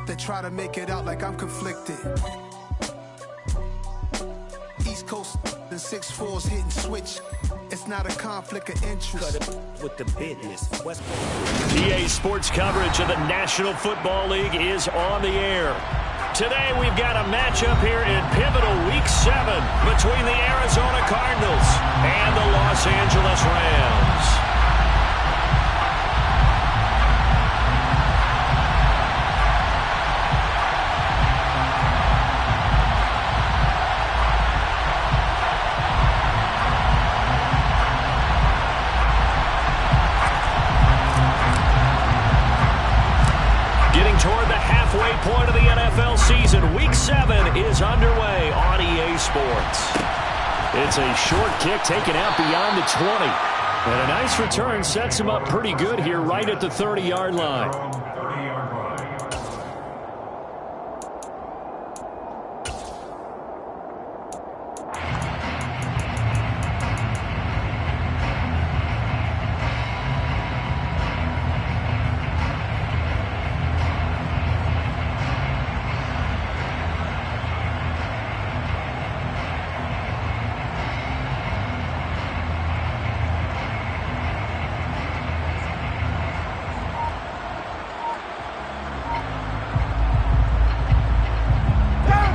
They try to make it out like I'm conflicted. East Coast and 6'4's hitting switch. It's not a conflict of interest. With the business. EA Sports coverage of the National Football League is on the air. Today we've got a matchup here in pivotal Week 7 between the Arizona Cardinals and the Los Angeles Rams. Toward the halfway point of the NFL season, Week 7 is underway on EA Sports. It's a short kick taken out beyond the 20. And a nice return sets him up pretty good here right at the 30-yard line.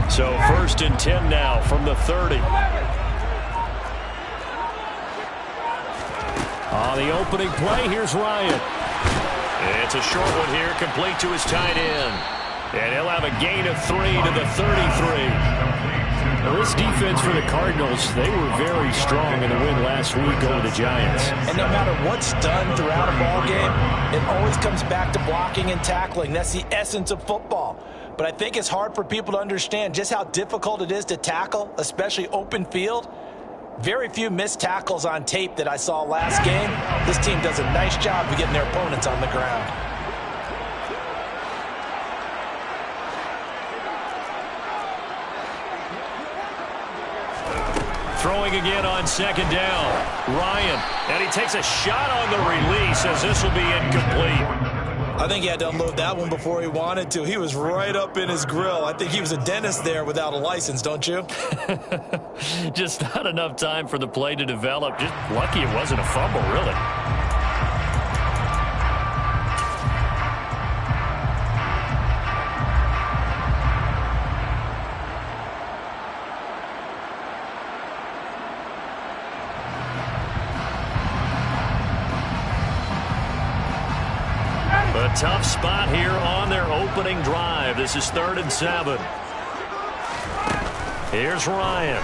So 1st and 10 now from the 30. On the opening play, here's Ryan. It's a short one here, complete to his tight end. And he'll have a gain of 3 to the 33. Now this defense for the Cardinals, they were very strong in the win last week over the Giants. And no matter what's done throughout a ball game, it always comes back to blocking and tackling. That's the essence of football. But I think it's hard for people to understand just how difficult it is to tackle, especially open field. Very few missed tackles on tape that I saw last game. This team does a nice job of getting their opponents on the ground. Throwing again on 2nd down. Ryan, and he takes a shot on the release as this will be incomplete. I think he had to unload that one before he wanted to. He was right up in his grill. I think he was a dentist there without a license, don't you? Just not enough time for the play to develop. Just lucky it wasn't a fumble, really. A tough spot here on their opening drive. This is 3rd and 7. Here's Ryan.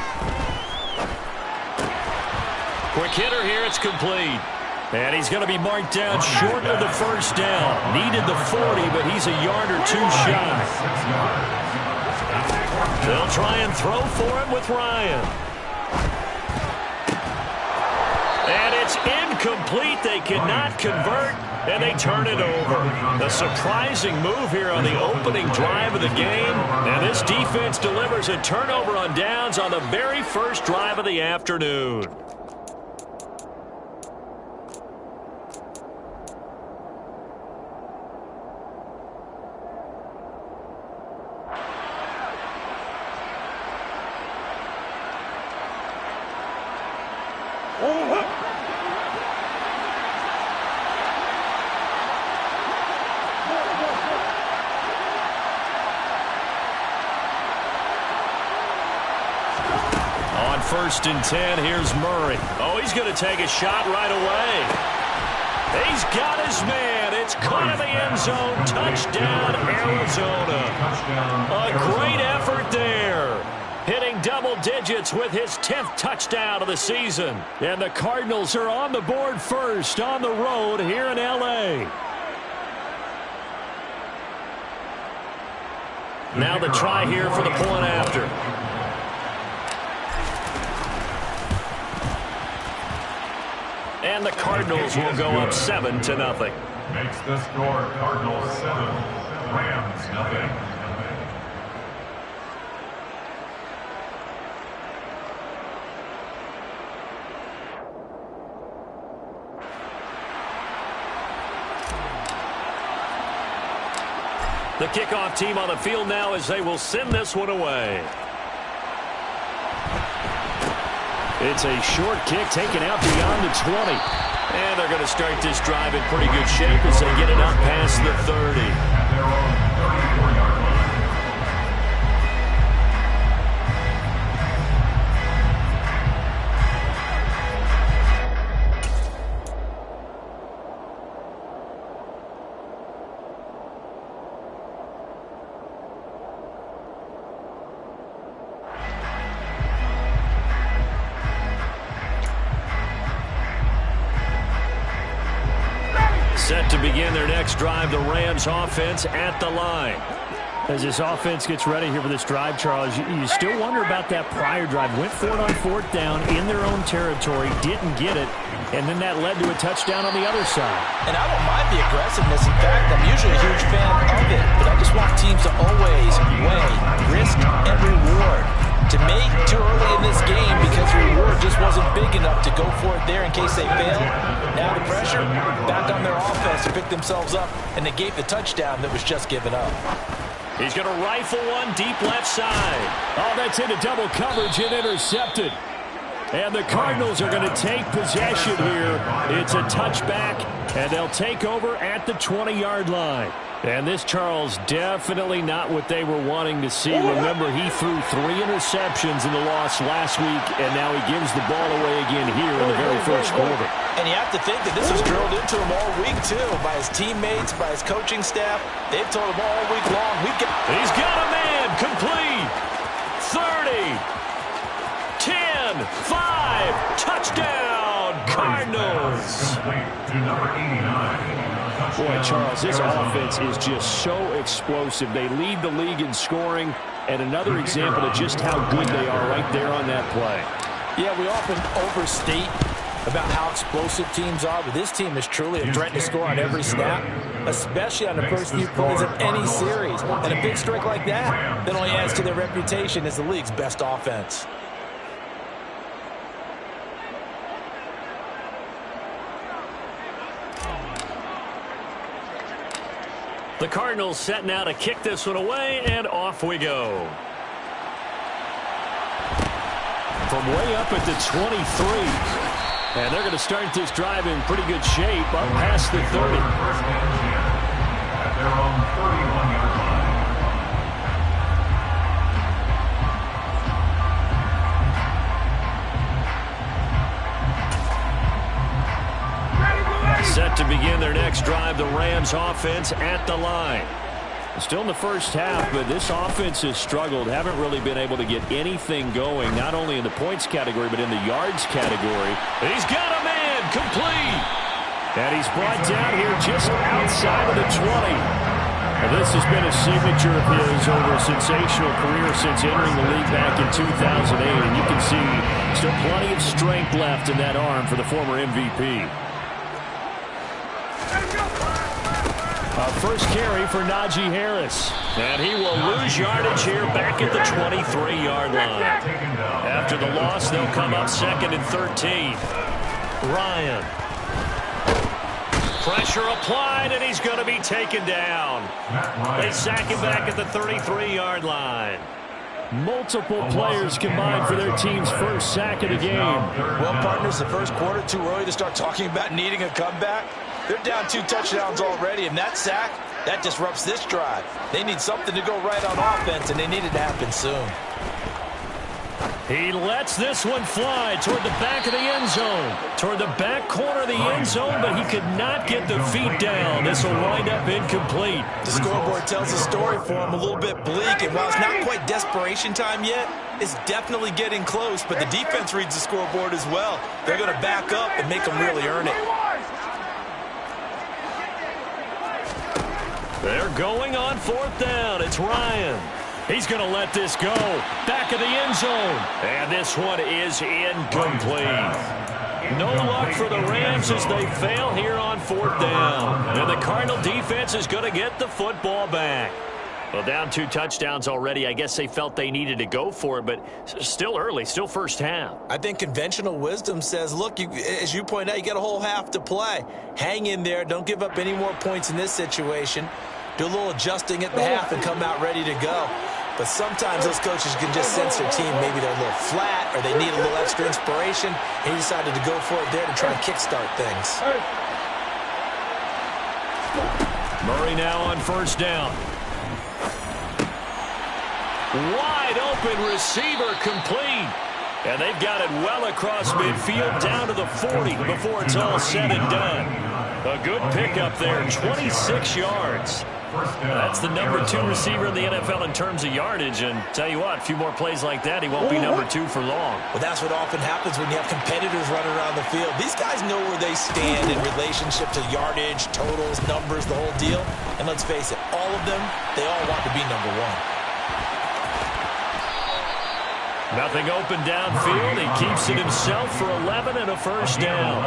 Quick hitter here. It's complete. And he's going to be marked down short of the 1st down. Needed the 40, but he's a yard or 2 shy. They'll try and throw for him with Ryan. And it's incomplete. They cannot convert. And they turn it over. A surprising move here on the opening drive of the game. And this defense delivers a turnover on downs on the very first drive of the afternoon. On 1st and 10, here's Murray. Oh, he's going to take a shot right away. He's got his man. It's caught in the end zone. Touchdown, Arizona. A great effort there. Hitting double digits with his 10th touchdown of the season. And the Cardinals are on the board first on the road here in L.A. Now the try here for the point after. And the Cardinals will go up 7-0. Makes the score Cardinals 7, Rams nothing. The kickoff team on the field now as they will send this one away. It's a short kick taken out beyond the 20. And they're going to start this drive in pretty good shape as they get it up past the 30. At their own 34-yard line. Set to begin their next drive, the Rams offense at the line. As this offense gets ready here for this drive, Charles, you still wonder about that prior drive. Went for it on 4th down in their own territory, didn't get it, and then that led to a touchdown on the other side. And I don't mind the aggressiveness. In fact, I'm usually a huge fan of it, but I just want teams to always weigh risk and reward. To make too early in this game because the reward just wasn't big enough to go for it there in case they failed. Now the pressure back on their offense to pick themselves up and negate the touchdown that was just given up. He's going to rifle one deep left side. Oh, that's into double coverage and intercepted. And the Cardinals are going to take possession here. It's a touchback, and they'll take over at the 20-yard line. And this, Charles, definitely not what they were wanting to see. Remember, he threw 3 interceptions in the loss last week, and now he gives the ball away again here in the very first quarter. And you have to think that this was drilled into him all week, too, by his teammates, by his coaching staff. They've told him all week long. He's got a man, complete. 30, 10, 5, touchdown, Cardinals. To number 89. Boy, Charles, this offense is just so explosive. They lead the league in scoring, and another example of just how good they are right there on that play. Yeah, we often overstate about how explosive teams are, but this team is truly a threat to score on every snap, especially on the first few plays of any series. And a big strike like that only adds to their reputation as the league's best offense. The Cardinals setting out to kick this one away, and off we go. From way up at the 23. And they're going to start this drive in pretty good shape up past the 30. At their own 31-yard line. Set to begin their next drive, the Rams offense at the line. Still in the first half, but this offense has struggled. Haven't really been able to get anything going, not only in the points category, but in the yards category. He's got a man, complete. And he's brought down here just outside of the 20. Now, this has been a signature of his over a sensational career since entering the league back in 2008. And you can see still plenty of strength left in that arm for the former MVP. First carry for Najee Harris. And he will lose yardage here back at the 23-yard line. After the loss, they'll come up 2nd and 13. Ryan. Pressure applied, and he's going to be taken down. They sack him back at the 33-yard line. Multiple players combined for their team's first sack of the game. Well, partners, the first quarter, too early to start talking about needing a comeback. They're down 2 touchdowns already, and that sack, that disrupts this drive. They need something to go right on offense, and they need it to happen soon. He lets this one fly toward the back of the end zone. Toward the back corner of the end zone, but he could not get the feet down. This will wind up incomplete. The scoreboard tells a story for him, a little bit bleak, and while it's not quite desperation time yet, it's definitely getting close, but the defense reads the scoreboard as well. They're going to back up and make them really earn it. They're going on 4th down. It's Ryan. He's going to let this go. Back of the end zone. And this one is incomplete. No luck for the Rams as they fail here on 4th down. And the Cardinal defense is going to get the football back. Well, down 2 touchdowns already. I guess they felt they needed to go for it, but still early, still first half. I think conventional wisdom says, look, as you point out, you got a whole half to play. Hang in there. Don't give up any more points in this situation. do a little adjusting at the half, and come out ready to go. But sometimes those coaches can just sense their team. Maybe they're a little flat or they need a little extra inspiration. And he decided to go for it there to try and kickstart things. Murray now on first down. Wide open receiver complete. And they've got it well across midfield down to the 40 before it's all said and done. A good pickup there, 26 yards. That's the number 2 receiver in the NFL in terms of yardage. And tell you what, a few more plays like that, he won't be number 2 for long. Well, that's what often happens when you have competitors running around the field. These guys know where they stand in relationship to yardage, totals, numbers, the whole deal. And let's face it, all of them, they all want to be number 1. Nothing open downfield. He keeps it himself for 11 and a first down.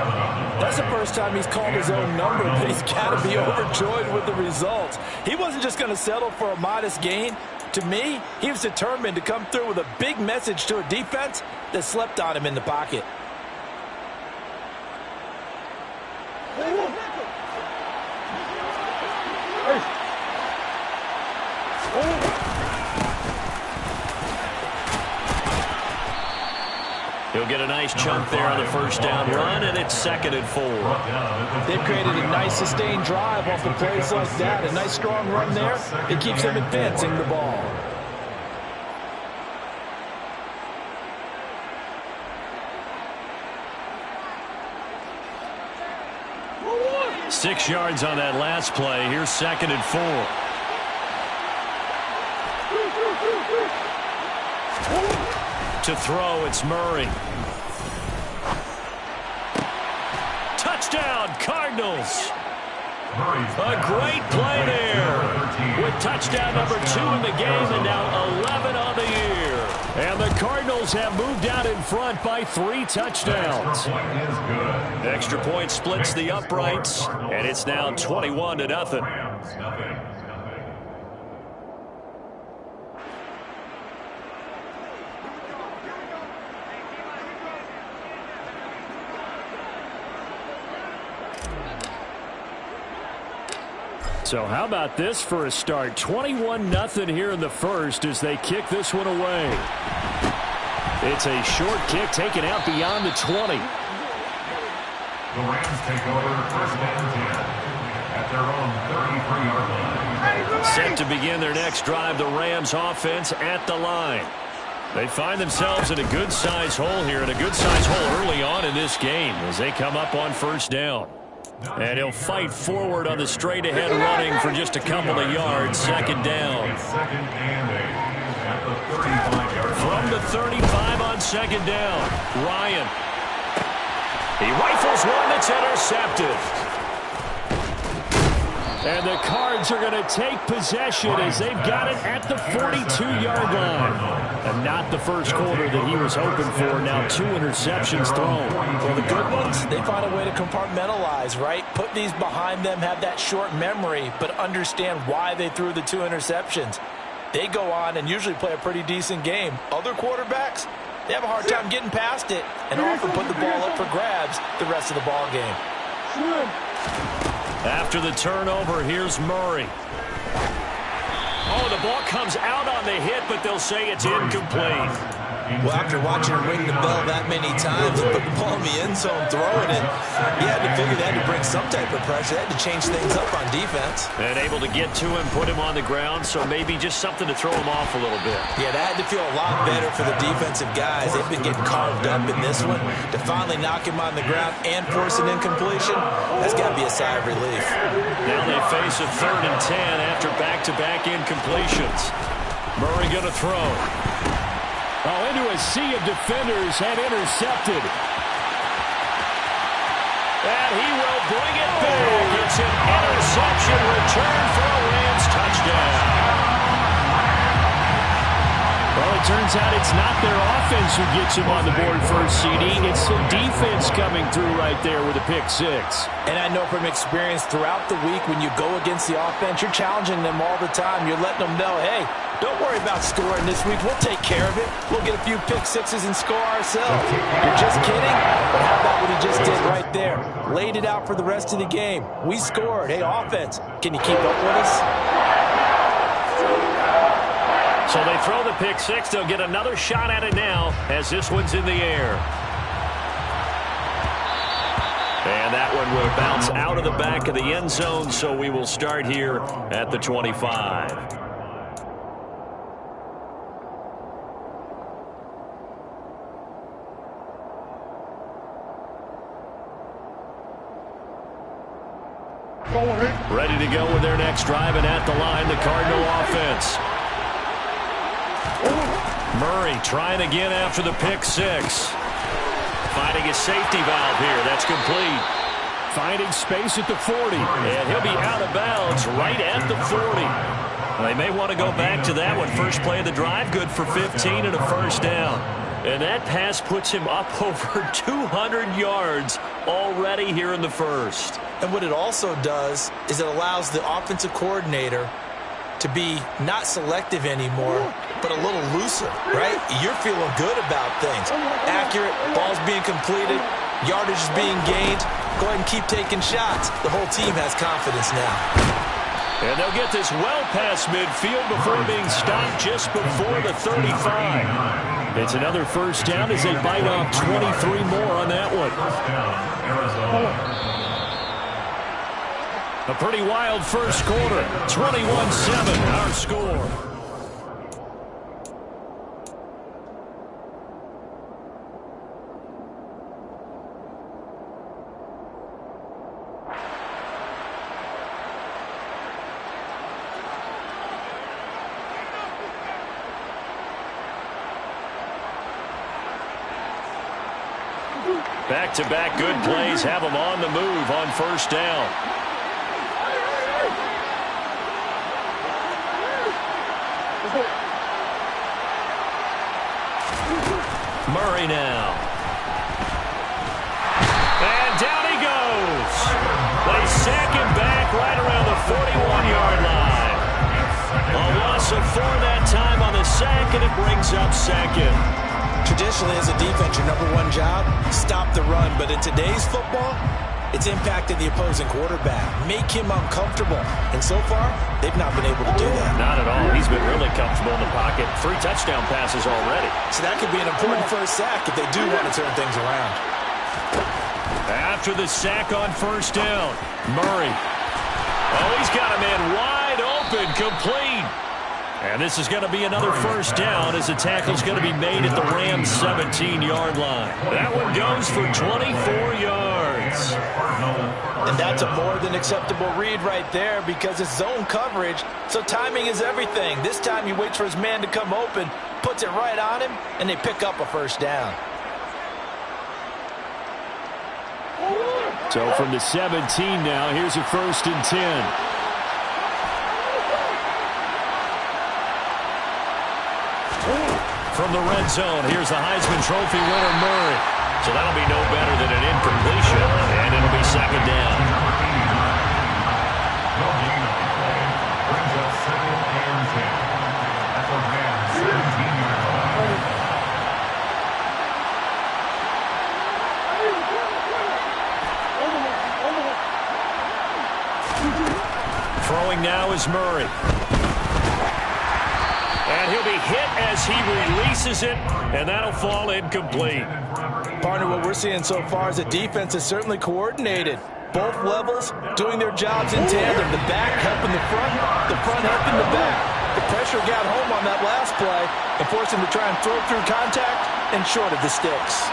That's the first time he's called his own number, but he's got to be overjoyed with the results. He wasn't just going to settle for a modest gain. To me, he was determined to come through with a big message to a defense that slept on him in the pocket. He'll get a nice chunk there on the first down run, and it's 2nd and 4. They've created a nice sustained drive off of plays like that. A nice strong run there. It keeps them advancing the ball. Six yards on that last play. Here's 2nd and 4. To throw, it's Murray. Touchdown, Cardinals. A great play there. With touchdown number 2 in the game and now 11 on the year. And the Cardinals have moved out in front by 3 touchdowns. Extra point splits the uprights, and it's now 21-0. So how about this for a start? 21-0 here in the first as they kick this one away. It's a short kick taken out beyond the 20. The Rams take over first and 10 at their own 33-yard line. Set to begin their next drive, the Rams offense at the line. They find themselves in a good-sized hole here, and a good-sized hole early on in this game as they come up on first down. And he'll fight forward on the straight-ahead running for just a couple of yards. 2nd down. From the 35 on 2nd down, Ryan. He rifles one that's intercepted. And the Cards are going to take possession as they've got it at the 42-yard line. And not the first quarter that he was hoping for. Now 2 interceptions thrown. Well, the good ones, they find a way to compartmentalize, right? Put these behind them, have that short memory, but understand why they threw the 2 interceptions. They go on and usually play a pretty decent game. Other quarterbacks, they have a hard time getting past it and often put the ball up for grabs the rest of the ball game. After the turnover, here's Murray. Oh, the ball comes out on the hit, but they'll say it's incomplete. Well, after watching him ring the bell that many times and put the ball in the end zone throwing it, you had to figure they had to bring some type of pressure. They had to change things up on defense. And able to get to him, put him on the ground, so maybe just something to throw him off a little bit. Yeah, that had to feel a lot better for the defensive guys. They've been getting carved up in this one. To finally knock him on the ground and force an incompletion, that's got to be a sigh of relief. Now they face a 3rd and 10 after back-to-back incompletions. Murray going to throw. Oh, into a sea of defenders and intercepted. And he will bring it back. It's an interception return for a Rams touchdown. Well, it turns out it's not their offense who gets him on the board first, CD. It's the defense coming through right there with a pick six. And I know from experience throughout the week when you go against the offense, you're challenging them all the time. You're letting them know, hey, don't worry about scoring this week. We'll take care of it. We'll get a few pick sixes and score ourselves. You're just kidding? But how about what he just did right there? Laid it out for the rest of the game. We scored. Hey, offense, can you keep up with us? So they throw the pick six. They'll get another shot at it now as this one's in the air. And that one will bounce out of the back of the end zone, so we will start here at the 25. Ready to go with their next drive, and at the line, the Cardinal offense. Murray trying again after the pick six. Finding a safety valve here. That's complete. Finding space at the 40. And he'll be out of bounds right at the 40. They may want to go back to that one. First play of the drive, good for 15 and a first down. And that pass puts him up over 200 yards already here in the first. And what it also does is it allows the offensive coordinator to be not selective anymore, but a little looser, right? You're feeling good about things. Accurate, balls being completed, yardage is being gained. Go ahead and keep taking shots. The whole team has confidence now. And they'll get this well past midfield before being stopped just before the 35. It's another first down as they bite off 23 more on that one. A pretty wild first quarter. 21-7, our score. Back-to-back good plays have them on the move on first down. Murray now. And down he goes. They sack him back right around the 41-yard line. A loss of 4 that time on the sack, and it brings up second. Traditionally, as a defense, your number one job, stop the run. But in today's football, it's impacted the opposing quarterback. Make him uncomfortable. And so far, they've not been able to do that. Not at all. He's been really comfortable in the pocket. 3 touchdown passes already. So that could be an important first sack if they do want to turn things around. After the sack on first down, Murray. Oh, he's got a man wide open, complete. And this is going to be another first down as the tackle's going to be made at the Rams' 17-yard line. That one goes for 24 yards. And that's a more than acceptable read right there because it's zone coverage, so timing is everything. This time he waits for his man to come open, puts it right on him, and they pick up a first down. So from the 17 now, here's a 1st and 10. From the red zone, here's the Heisman Trophy winner, Murray. So that'll be no better than an incompletion, and it'll be second down. Brings up 2nd and 10 at the Rams' 17-yard line. Throwing now is Murray. And he'll be hit as he releases it, and that'll fall incomplete. Partner, what we're seeing so far is the defense is certainly coordinated. Both levels doing their jobs in tandem. The back helping the front helping the back. The pressure got home on that last play and forced him to try and throw through contact and short of the sticks.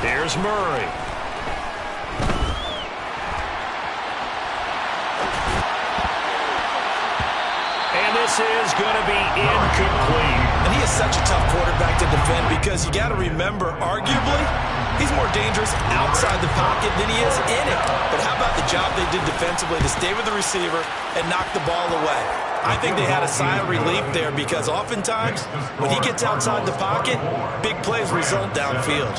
Here's Murray. And this is going to be incomplete. And he is such a tough quarterback to defend because you got to remember, arguably, he's more dangerous outside the pocket than he is in it. But how about the job they did defensively to stay with the receiver and knock the ball away? I think they had a sigh of relief there because oftentimes when he gets outside the pocket, big plays result downfield.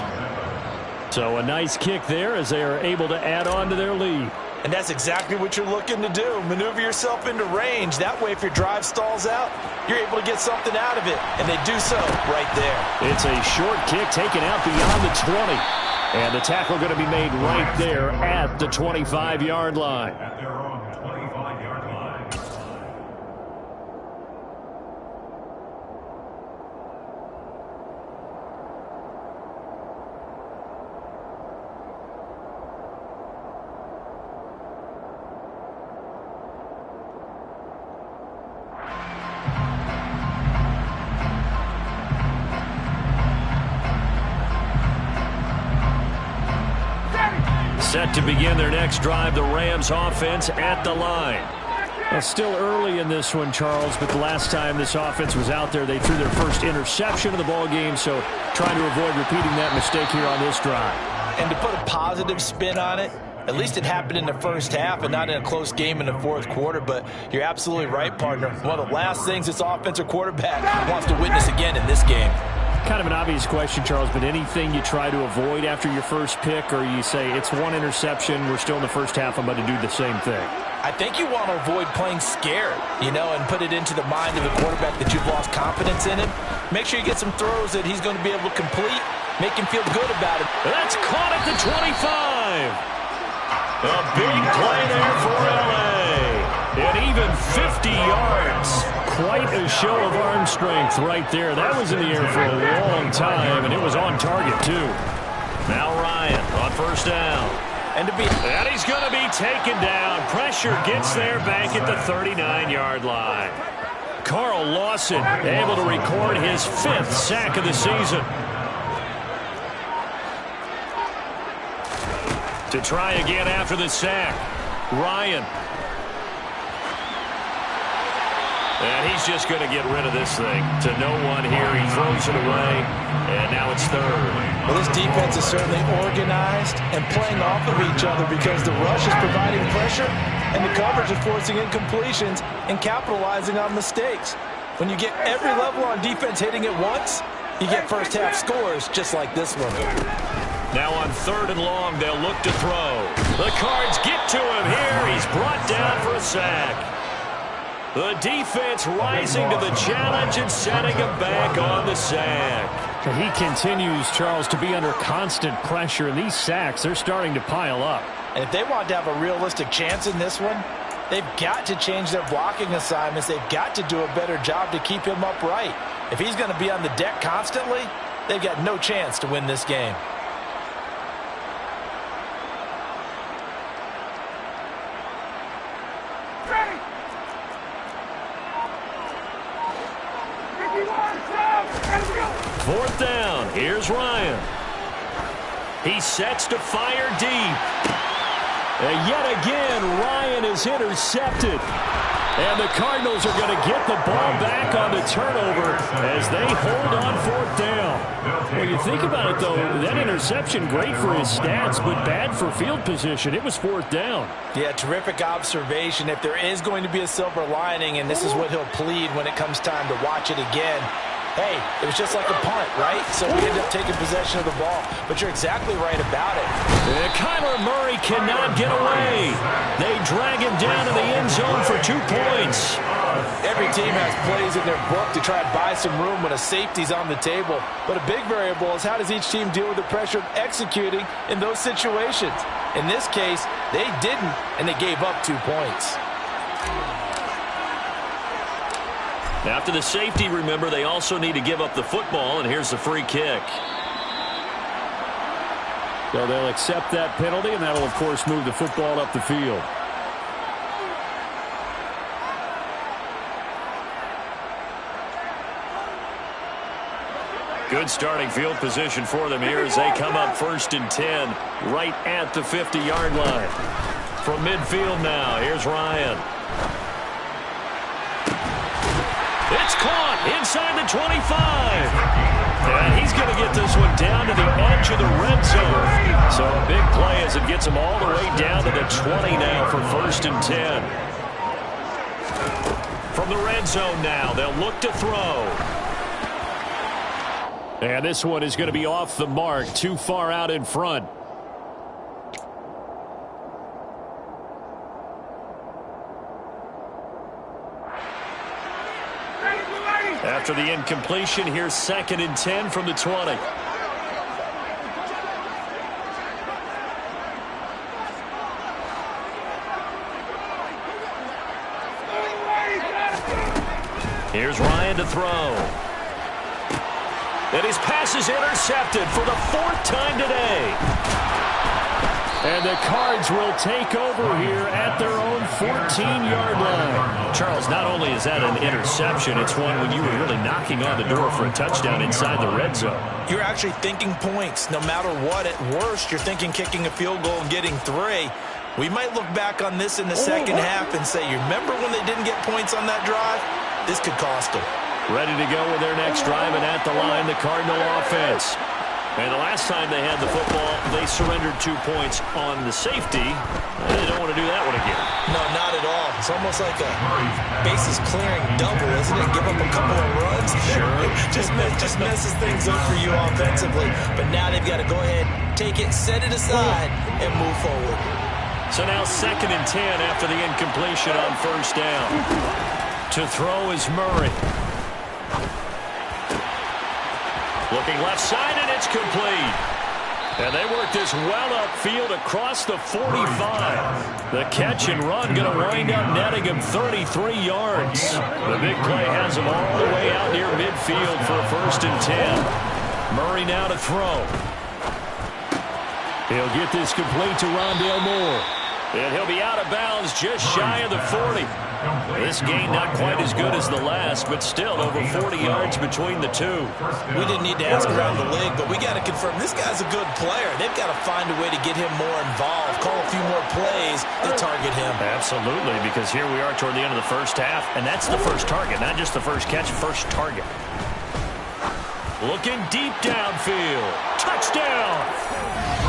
So a nice kick there as they are able to add on to their lead. And that's exactly what you're looking to do. Maneuver yourself into range. That way, if your drive stalls out, you're able to get something out of it. And they do so right there. It's a short kick taken out beyond the 20. And the tackle going to be made right there at the 25-yard line. At their own 25-yard line. Set to begin their next drive, the Rams offense at the line. Well, still early in this one, Charles, but the last time this offense was out there, they threw their first interception of the ball game, so trying to avoid repeating that mistake here on this drive. And to put a positive spin on it, at least it happened in the first half and not in a close game in the fourth quarter, but you're absolutely right, partner. One of the last things this offensive quarterback wants to witness again in this game. Kind of an obvious question, Charles, but anything you try to avoid after your first pick, or you say it's one interception, we're still in the first half, I'm about to do the same thing? I think you want to avoid playing scared, and put it into the mind of the quarterback that you've lost confidence in him. Make sure you get some throws that he's going to be able to complete, make him feel good about it. That's caught at the 25. A big play there for L.A. And even 50 yards. Quite a show of arm strength right there. That was in the air for a long time, and it was on target, too. Now Ryan on first down. And he's going to be taken down. Pressure gets there back at the 39-yard line. Carl Lawson able to record his 5th sack of the season. To try again after the sack, Ryan. And he's just going to get rid of this thing to no one here. He throws it away, and now it's third. Well, this defense is certainly organized and playing off of each other because the rush is providing pressure and the coverage is forcing incompletions and capitalizing on mistakes. When you get every level on defense hitting at once, you get first half scores just like this one. Now on 3rd and long, they'll look to throw. The Cards get to him here. He's brought down for a sack. The defense rising to the challenge and setting him back on the sack. He continues, Charles, to be under constant pressure, and these sacks, they're starting to pile up. And if they want to have a realistic chance in this one, they've got to change their blocking assignments. They've got to do a better job to keep him upright. If he's going to be on the deck constantly, they've got no chance to win this game. Fourth down. Here's Ryan. He sets to fire deep. And yet again, Ryan is intercepted. And the Cardinals are going to get the ball back on the turnover as they hold on 4th down. Well, you think about it, though, that interception, great for his stats, but bad for field position. It was 4th down. Yeah, terrific observation. If there is going to be a silver lining, and this is what he'll plead when it comes time to watch it again, hey, it was just like a punt, right? So we ended up taking possession of the ball. But you're exactly right about it. Kyler Murray cannot get away. They drag him down to the end zone for 2 points. Every team has plays in their book to try and buy some room when a safety's on the table. But a big variable is how does each team deal with the pressure of executing in those situations. In this case, they didn't, and they gave up 2 points. After the safety, remember, they also need to give up the football, and here's the free kick. So they'll accept that penalty, and that'll, of course, move the football up the field. Good starting field position for them here as they come up 1st and 10 right at the 50-yard line. From midfield now, here's Ryan. It's caught inside the 25. And he's going to get this one down to the edge of the red zone. So a big play as it gets him all the way down to the 20 now for 1st and 10. From the red zone now, they'll look to throw. And this one is going to be off the mark, too far out in front. After the incompletion, here's 2nd and 10 from the 20. Here's Ryan to throw. And his pass is intercepted for the 4th time today. And the Cards will take over here at their own 14-yard line. Charles, not only is that an interception, it's one when you were really knocking on the door for a touchdown inside the red zone. You're actually thinking points. No matter what, at worst, you're thinking kicking a field goal and getting 3. We might look back on this in the second half and say, you remember when they didn't get points on that drive? This could cost them. Ready to go with their next drive, and at the line, the Cardinal offense. And the last time they had the football, they surrendered 2 points on the safety. They don't want to do that one again. No, not at all. It's almost like a bases clearing double, isn't it? Give up a couple of runs. Sure. just messes things up for you offensively. But now they've got to go ahead, take it, set it aside, and move forward. So now 2nd and 10 after the incompletion on 1st down. To throw is Murray. Looking left side, and it's complete. And they work this well upfield across the 45. The catch and run going to wind up netting him 33 yards. The big play has him all the way out near midfield for a 1st and 10. Murray now to throw. He'll get this complete to Rondale Moore. And he'll be out of bounds just shy of the 40. This gain not quite as good as the last, but still over 40 yards between the two. We didn't need to ask around the league, but we got to confirm this guy's a good player. They've got to find a way to get him more involved, call a few more plays to target him. Absolutely, because here we are toward the end of the first half, and that's the first target, not just the first catch, first target. Looking deep downfield. Touchdown!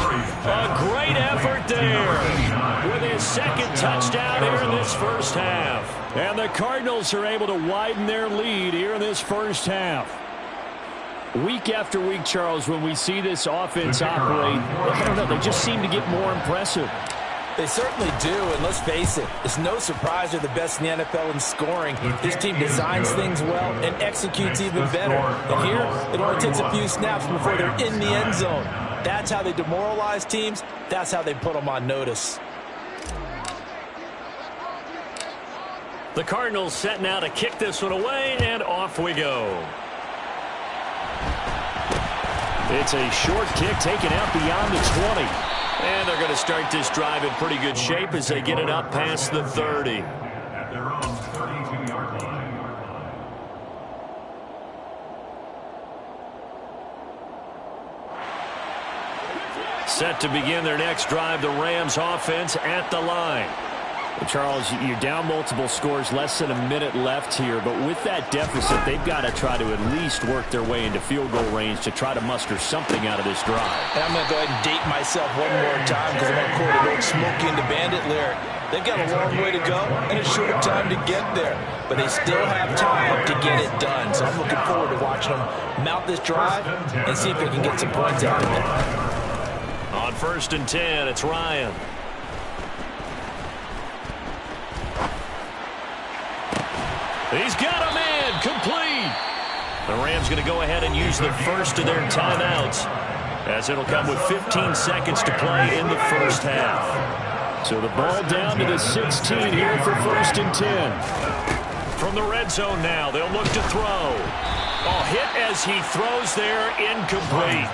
A great effort there with his 2nd touchdown here in this first half. And the Cardinals are able to widen their lead here in this first half. Week after week, Charles, when we see this offense operate, I don't know, they just seem to get more impressive. They certainly do, and let's face it, it's no surprise they're the best in the NFL in scoring. This team designs things well and executes even better. And here, it only takes a few snaps before they're in the end zone. That's how they demoralize teams. That's how they put them on notice. The Cardinals set now to kick this one away, and off we go. It's a short kick taken out beyond the 20. And they're going to start this drive in pretty good shape as they get it up past the 30. At their own 32-yard line. Set to begin their next drive, the Rams offense at the line. Charles, you're down multiple scores, less than a minute left here, but with that deficit, they've got to try to at least work their way into field goal range to try to muster something out of this drive. And I'm going to go ahead and date myself one more time because I'm going to quote an old Smokey and the Bandit lyric. They've got a long way to go and a short time to get there, but they still have time to get it done. So I'm looking forward to watching them mount this drive and see if they can get some points out of it. On 1st and 10, it's Ryan. He's got a man, complete. The Rams going to go ahead and use the first of their timeouts, as it'll come with 15 seconds to play in the first half. So the ball down to the 16 here for 1st and 10. From the red zone now, they'll look to throw. Oh, hit as he throws there, incomplete.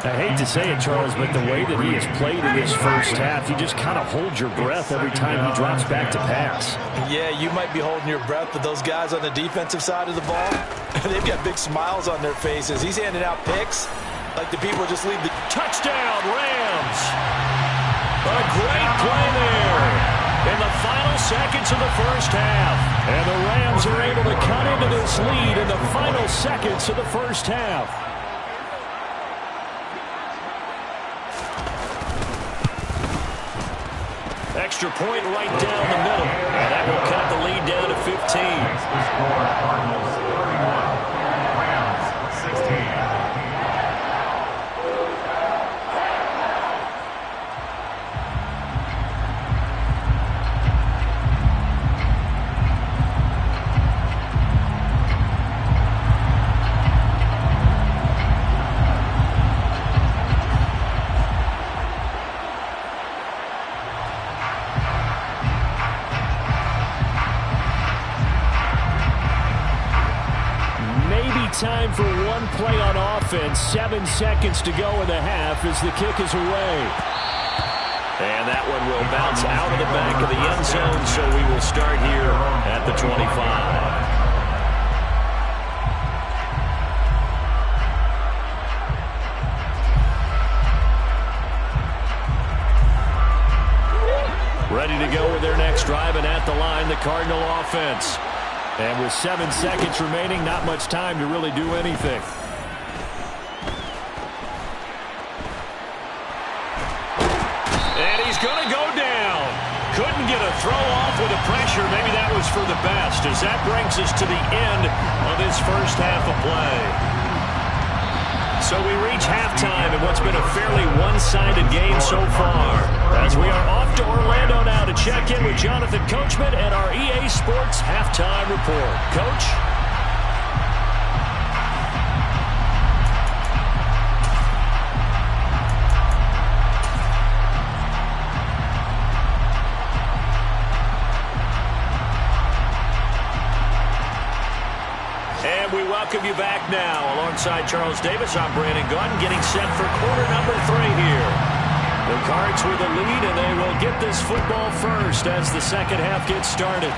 I hate to say it, Charles, but the way that he has played in this first half, you just kind of hold your breath every time he drops back to pass. Yeah, you might be holding your breath, but those guys on the defensive side of the ball, they've got big smiles on their faces. He's handing out picks like the people just leave the touchdown, Rams. A great play there. in the final seconds of the first half. And the Rams are able to cut into this lead in the final seconds of the first half. Extra point right down the middle. And that will cut the lead down to 15. The score, Cardinals 31, Rams 16. Time for one play on offense. 7 seconds to go in the half as the kick is away. And that one will bounce out of the back of the end zone, so we will start here at the 25. Ready to go with their next drive, and at the line, the Cardinal offense. And with 7 seconds remaining, not much time to really do anything. And he's going to go down. Couldn't get a throw off with the pressure. Maybe that was for the best, as that brings us to the end of this first half of play. So we reach halftime in what's been a fairly one-sided game so far. As we are off to Orlando now to check in with Jonathan Coachman and our EA Sports Halftime Report. Coach? And we welcome you back now. Alongside Charles Davis, I'm Brandon Gaudin, getting set for quarter number 3 here. The Cards with the lead, and they will get this football first as the second half gets started.